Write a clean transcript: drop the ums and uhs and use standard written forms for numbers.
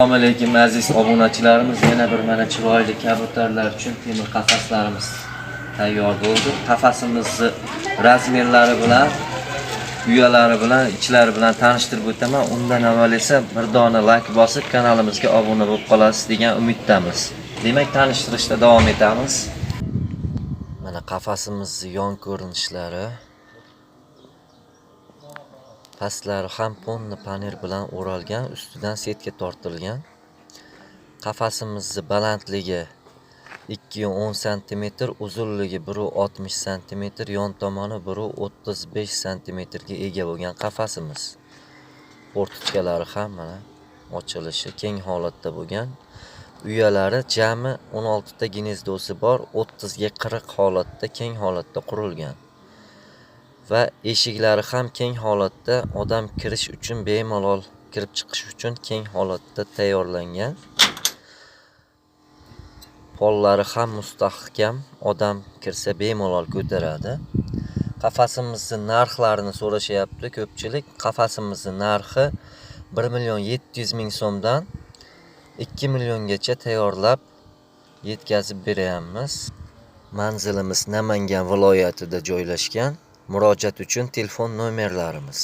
Assalomu alaykum aziz obunachilarimiz, yana bir mana chiroyli kabutarlar uchun temir qafaslarimiz tayyor bo'ldi. Qafasimizni razmerlari bilan, uyalari bilan, ichlari bilan tanishtirib o'taman. Undan avval esa bir dona like bosib kanalimizga obuna bo'lib qolasiz degan umiddamiz. Demak, tanishtirishda davom etamiz. Mana qafasimizni yon ko'rinishlari. Pastlari ham ponni panel bilan o'ralgan, ustidan setka tortilgan. Qafasimizni balandligi 210 cm, uzunligi 160 cm, yon tomoni 135 cm ga ega bo'lgan qafasimiz. Portitkalari ham mana ochilishi keng holatda bo'lgan. Uyalari jami 16 ta gnezdosi bor, 30 ga 40 holatda keng holatda qurilgan. Va eshiklari ham keng holatda, odam kirish uchun bemalol kirib chiqish uchun keng holatda tayyorlangan. Pollari ham mustahkam, odam kirsa bemalol ko'taradi. Qafasimizning narxlarini so'rashyapti ko'pchilik. Qafasimizning narxi 1.700.000 so'mdan 2 milliongacha tayyorlab yetkazib beramiz. Manzilimiz Namangan viloyatida joylashgan. Murojaat uchun telefon nomerlarimiz